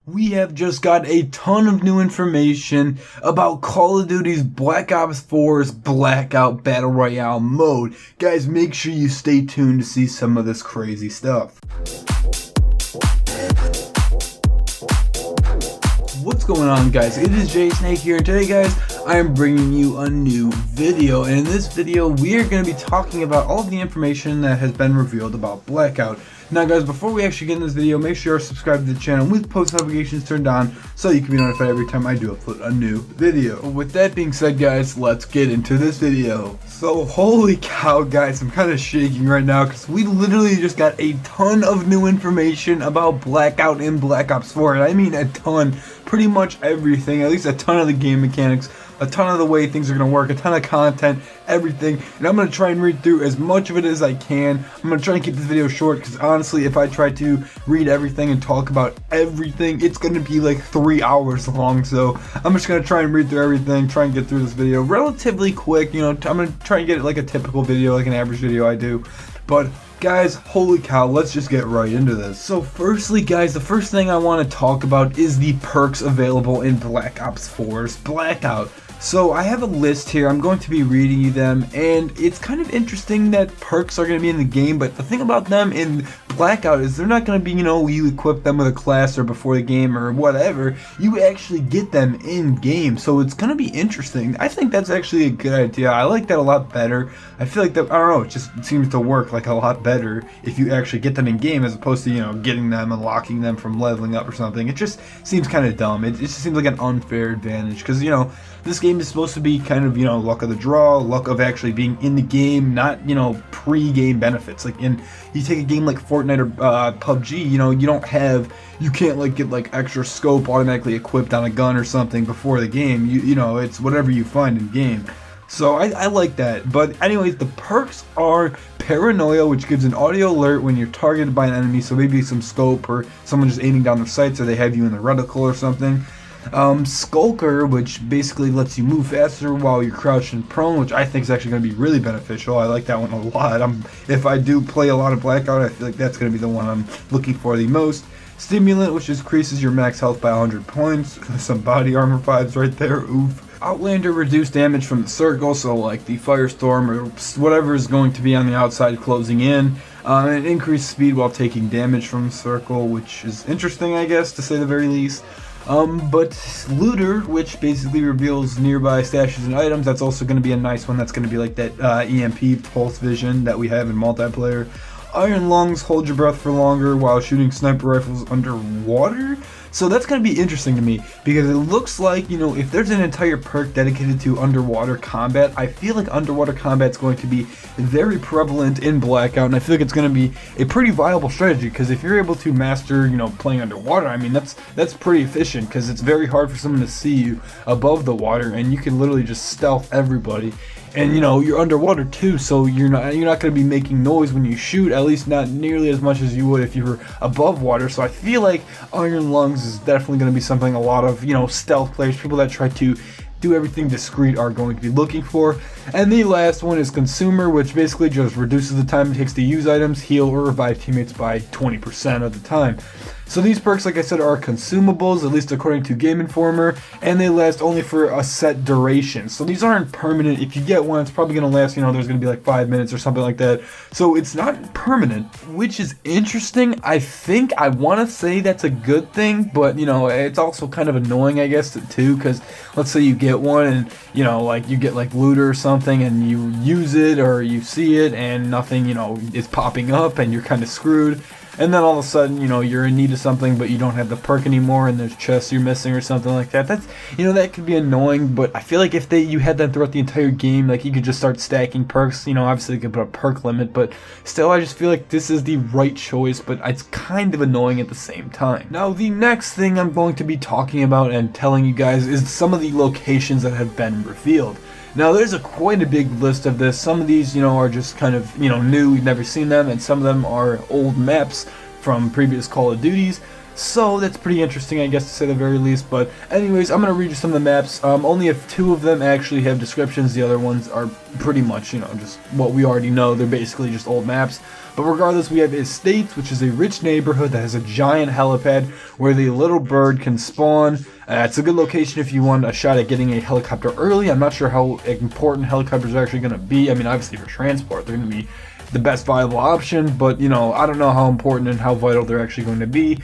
We have just got a ton of new information about Call of Duty's Black Ops 4's Blackout Battle Royale mode. Guys, make sure you stay tuned to see some of this crazy stuff. What's going on, guys? It is Jay Snake here, and today, guys, I am bringing you a new video. And in this video, we are going to be talking about all of the information that has been revealed about Blackout. Now, guys, before we actually get in this video, make sure you're subscribed to the channel with post notifications turned on so you can be notified every time I do upload a new video. With that being said, guys, let's get into this video. So, holy cow, guys, I'm kind of shaking right now because we literally just got a ton of new information about Blackout in Black Ops 4, and I mean a ton. Pretty much everything, at least a ton of the game mechanics, a ton of the way things are going to work, a ton of content, everything, and I'm going to try and read through as much of it as I can. I'm going to try and keep this video short because honestly, if I try to read everything and talk about everything, it's going to be like 3 hours long. So I'm just going to try and read through everything, try and get through this video relatively quick. You know, I'm going to try and get it like a typical video, like an average video I do. But guys, holy cow, let's just get right into this. So firstly, guys, the first thing I want to talk about is the perks available in Black Ops 4's Blackout. So I have a list here, I'm going to be reading you them, and it's kind of interesting that perks are going to be in the game, but the thing about them in Blackout is they're not going to be, you know, you equip them with a class or before the game or whatever. You actually get them in game, so it's going to be interesting. I think that's actually a good idea. I like that a lot better. I feel like that, I don't know, it just seems to work like a lot better if you actually get them in game as opposed to, you know, getting them and locking them from leveling up or something. It just seems kind of dumb. It just seems like an unfair advantage because, you know, this game is supposed to be kind of, you know, luck of the draw, luck of actually being in the game, not, you know, pre-game benefits. Like you take a game like Fortnite or PUBG, you know, you can't like get like extra scope automatically equipped on a gun or something before the game. You know, it's whatever you find in game. So I like that. But anyways, the perks are Paranoia, which gives an audio alert when you're targeted by an enemy, so maybe some scope or someone just aiming down their sights or they have you in the reticle or something. Skulker, which basically lets you move faster while you're crouched and prone, which I think is actually going to be really beneficial. I like that one a lot. If I do play a lot of Blackout, I feel like that's going to be the one I'm looking for the most. Stimulant, which increases your max health by 100 points. Some body armor vibes right there, oof. Outlander, reduced damage from the circle, so like the firestorm or whatever is going to be on the outside closing in. And increased speed while taking damage from the circle, which is interesting, I guess, to say the very least. But Looter, which basically reveals nearby stashes and items, that's also going to be a nice one. That's going to be like that EMP pulse vision that we have in multiplayer. Iron Lungs, hold your breath for longer while shooting sniper rifles underwater. So that's going to be interesting to me because it looks like, you know, if there's an entire perk dedicated to underwater combat, I feel like underwater combat is going to be very prevalent in Blackout, and I feel like it's going to be a pretty viable strategy because if you're able to master, you know, playing underwater, I mean, that's pretty efficient because it's very hard for someone to see you above the water, and you can literally just stealth everybody. And you know, you're underwater too, so you're not going to be making noise when you shoot, at least not nearly as much as you would if you were above water. So I feel like Iron Lungs is definitely going to be something a lot of, you know, stealth players, people that try to do everything discreet, are going to be looking for. And the last one is Consumer, which basically just reduces the time it takes to use items, heal, or revive teammates by 20% of the time. So these perks, like I said, are consumables, at least according to Game Informer, and they last only for a set duration. So these aren't permanent. If you get one, it's probably going to last, you know, there's going to be like 5 minutes or something like that. So it's not permanent, which is interesting. I want to say that's a good thing, but, you know, it's also kind of annoying, I guess, too, because let's say you get one and, you know, like you get like Looter or something and you use it or you see it and nothing, you know, is popping up and you're kind of screwed. And then all of a sudden, you know, you're in need of something, but you don't have the perk anymore, and there's chests you're missing or something like that. That's, you know, that could be annoying, but I feel like if you had that throughout the entire game, like, you could just start stacking perks. You know, obviously you could put a perk limit, but still, I just feel like this is the right choice, but it's kind of annoying at the same time. Now, the next thing I'm going to be talking about and telling you guys is some of the locations that have been revealed. Now, there's quite a big list of this. Some of these, you know, are just kind of, you know, new, we've never seen them, and some of them are old maps from previous Call of Duties. So that's pretty interesting, I guess, to say the very least. But anyways, I'm going to read you some of the maps. Only if 2 of them actually have descriptions. The other ones are pretty much, just what we already know. They're basically just old maps. But regardless, we have Estates, which is a rich neighborhood that has a giant helipad where the little bird can spawn. It's a good location if you want a shot at getting a helicopter early. I'm not sure how important helicopters are actually going to be. I mean, obviously for transport, they're going to be the best viable option. But, I don't know how important and how vital they're actually going to be.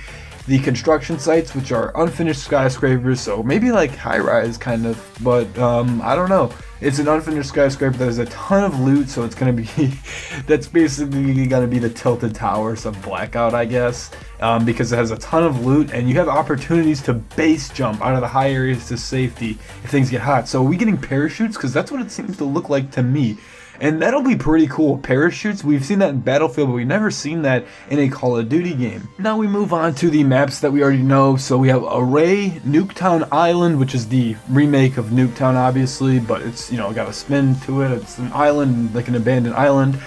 The construction sites, which are unfinished skyscrapers, so maybe like high-rise kind of, but I don't know. It's an unfinished skyscraper that has a ton of loot, so it's gonna be that's basically gonna be the tilted towers of Blackout, I guess, because it has a ton of loot, and you have opportunities to base jump out of the high areas to safety if things get hot. So are we getting parachutes? Because that's what it seems to look like to me. And that'll be pretty cool. Parachutes, we've seen that in Battlefield, but we've never seen that in a Call of Duty game. Now we move on to the maps that we already know. So we have Array, Nuketown Island, which is the remake of Nuketown, obviously, but it's, got a spin to it. It's an island, like an abandoned island.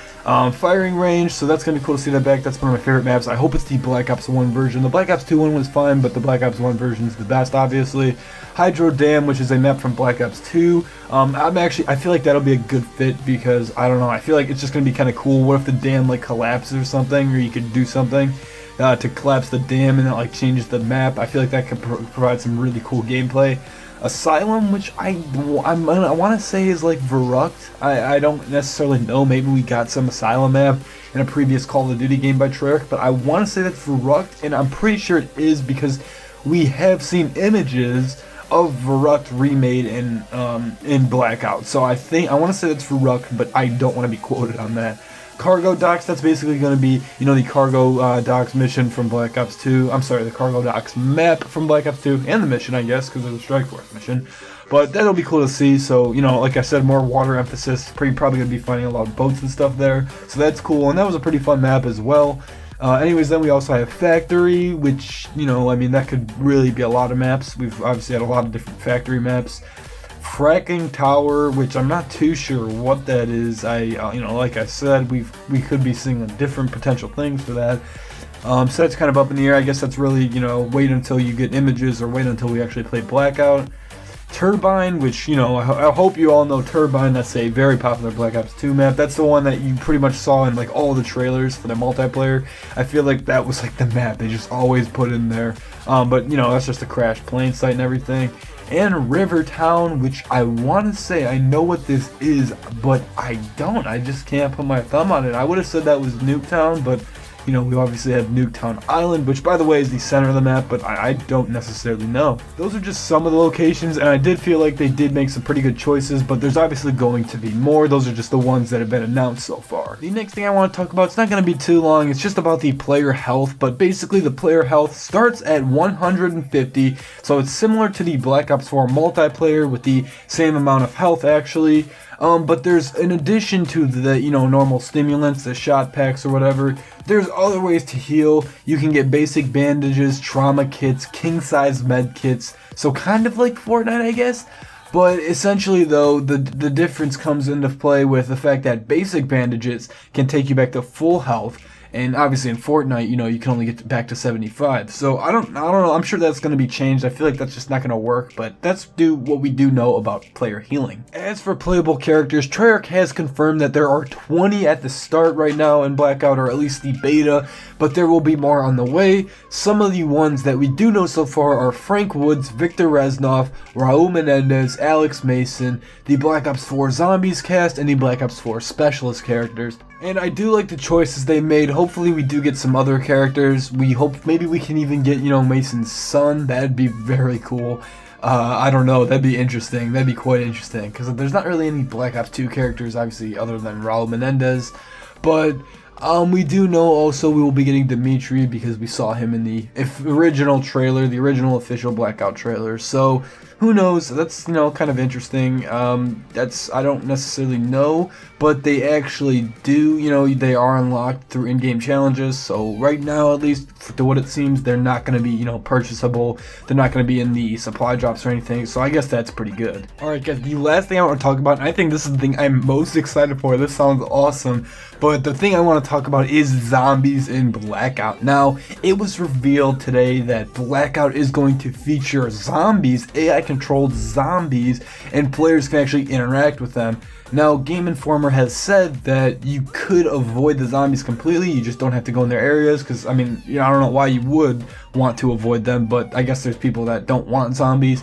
Firing range, so that's going to be cool to see that back. That's one of my favorite maps. I hope it's the Black Ops 1 version. The Black Ops 2 one was fine, but the Black Ops 1 version is the best, obviously. Hydro Dam, which is a map from Black Ops 2. I feel like that'll be a good fit because, I don't know, I feel like it's just going to be kind of cool. What if the dam, collapses or something, or you could do something to collapse the dam and that, changes the map. I feel like that could provide some really cool gameplay. Asylum, which I want to say is Verrucht. I don't necessarily know. Maybe we got some Asylum map in a previous Call of Duty game by Treyarch, but I want to say that's Verrucht, and I'm pretty sure it is because we have seen images of Verrucht remade in Blackout. So I want to say that's Verrucht, but I don't want to be quoted on that. Cargo docks, that's basically going to be, the cargo docks mission from Black Ops 2. I'm sorry, the cargo docks map from Black Ops 2, and the mission, I guess, because it was a Strike Force mission. But that'll be cool to see. So, like I said, more water emphasis. Probably going to be finding a lot of boats and stuff there. So that's cool, and that was a pretty fun map as well. Anyways, then we also have Factory, which, that could really be a lot of maps. We've obviously had a lot of different Factory maps. Fracking Tower, which I'm not too sure what that is. Like I said, we could be seeing different potential things for that. So that's kind of up in the air. I guess that's really, wait until you get images or wait until we actually play Blackout. Turbine, which, I hope you all know Turbine. That's a very popular Black Ops 2 map. That's the one that you pretty much saw in all the trailers for the multiplayer. I feel like that was the map they just always put in there. But that's just a crashed plane site and everything. And Rivertown, which I want to say I know what this is, but I don't. I just can't put my thumb on it. I would have said that was Nuketown, but we obviously have Nuketown Island, which by the way is the center of the map, but I don't necessarily know. Those are just some of the locations, and I did feel like they did make some pretty good choices, but there's obviously going to be more. Those are just the ones that have been announced so far. The next thing I want to talk about, it's not going to be too long, it's just about the player health, but basically the player health starts at 150, so it's similar to the Black Ops 4 multiplayer with the same amount of health actually. But there's, in addition to the, normal stimulants, the shot packs or whatever, there's other ways to heal. You can get basic bandages, trauma kits, king-size med kits, so kind of like Fortnite, I guess. But essentially, though, the difference comes into play with the fact that basic bandages can take you back to full health. And obviously in Fortnite, you can only get back to 75. So I don't know. I'm sure that's going to be changed. I feel like that's just not going to work. But that's what we do know about player healing. As for playable characters, Treyarch has confirmed that there are 20 at the start right now in Blackout, or at least the beta. But there will be more on the way. Some of the ones that we do know so far are Frank Woods, Victor Reznov, Raul Menendez, Alex Mason, the Black Ops 4 Zombies cast, and the Black Ops 4 Specialist characters. And I do like the choices they made. Hopefully we do get some other characters. We hope maybe we can even get, Mason's son. That'd be very cool. I don't know. That'd be interesting. That'd be quite interesting. Because there's not really any Black Ops 2 characters, obviously, other than Raul Menendez. But we do know also we will be getting Dimitri because we saw him in the original trailer, the original official Blackout trailer. So who knows? That's, kind of interesting. I don't necessarily know, but they actually do, they are unlocked through in-game challenges. So right now, at least to what it seems, they're not going to be, purchasable. They're not going to be in the supply drops or anything. So I guess that's pretty good. All right, guys, the last thing I want to talk about, and I think this is the thing I'm most excited for. This sounds awesome. But the thing I want to talk about is zombies in Blackout. Now, it was revealed today that Blackout is going to feature zombies, AI-controlled zombies, and players can actually interact with them. Now, Game Informer has said that you could avoid the zombies completely, you just don't have to go in their areas, because, I mean, I don't know why you would want to avoid them, but I guess there's people that don't want zombies.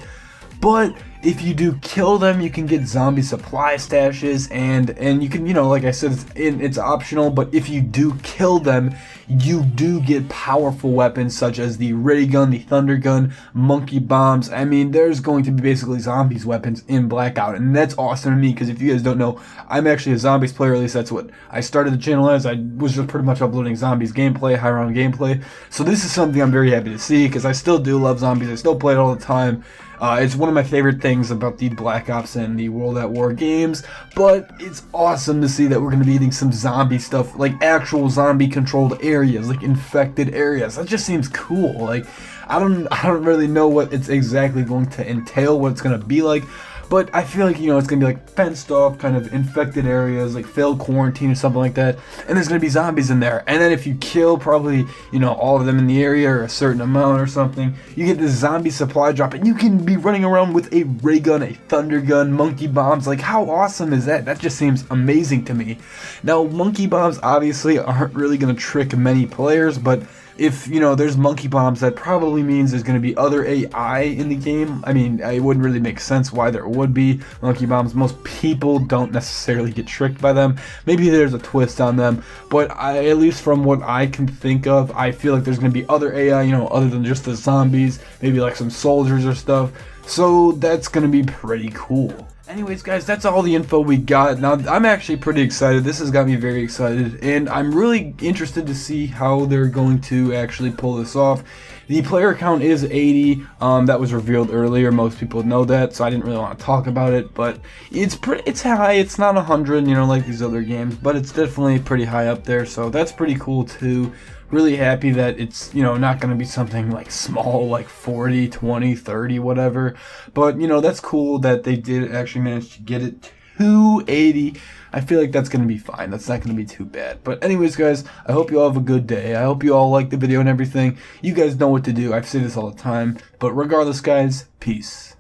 But if you do kill them, you can get zombie supply stashes, and you can, like I said, it's optional, but if you do kill them, you do get powerful weapons such as the ray gun, the thunder gun, monkey bombs. I mean, there's going to be basically zombies weapons in Blackout, and that's awesome to me, because if you guys don't know, I'm actually a zombies player, at least that's what I started the channel as. I was just pretty much uploading zombies gameplay, high round gameplay, so this is something I'm very happy to see, because I still do love zombies, I still play it all the time. It's one of my favorite things about the Black Ops and the World at War games, but it's awesome to see that we're going to be getting some zombie stuff, like actual zombie controlled areas, like infected areas. That just seems cool. Like, I don't really know what it's exactly going to entail, what it's going to be like, but I feel like, it's going to be like fenced off, kind of infected areas, like failed quarantine or something like that, and there's going to be zombies in there, and then if you kill probably, all of them in the area or a certain amount or something, you get this zombie supply drop, and you can be running around with a ray gun, a thunder gun, monkey bombs. Like, how awesome is that? That just seems amazing to me. Now, monkey bombs obviously aren't really going to trick many players, but if, there's monkey bombs, that probably means there's going to be other AI in the game. I mean, it wouldn't really make sense why there would be monkey bombs. Most people don't necessarily get tricked by them. Maybe there's a twist on them, but at least from what I can think of, I feel like there's going to be other AI, other than just the zombies, maybe like some soldiers or stuff. So that's going to be pretty cool. Anyways, guys, that's all the info we got. Now, I'm actually pretty excited. This has got me very excited, and I'm really interested to see how they're going to actually pull this off. The player count is 80. That was revealed earlier. Most people know that, so I didn't really want to talk about it. But it's high. It's not 100, like these other games, but it's definitely pretty high up there. So that's pretty cool too. Really happy that it's, not going to be something like small, like 40, 20, 30, whatever. But, that's cool that they did actually manage to get it to 80. I feel like that's going to be fine. That's not going to be too bad. But anyways, guys, I hope you all have a good day. I hope you all like the video and everything. You guys know what to do. I say this all the time. But regardless, guys, peace.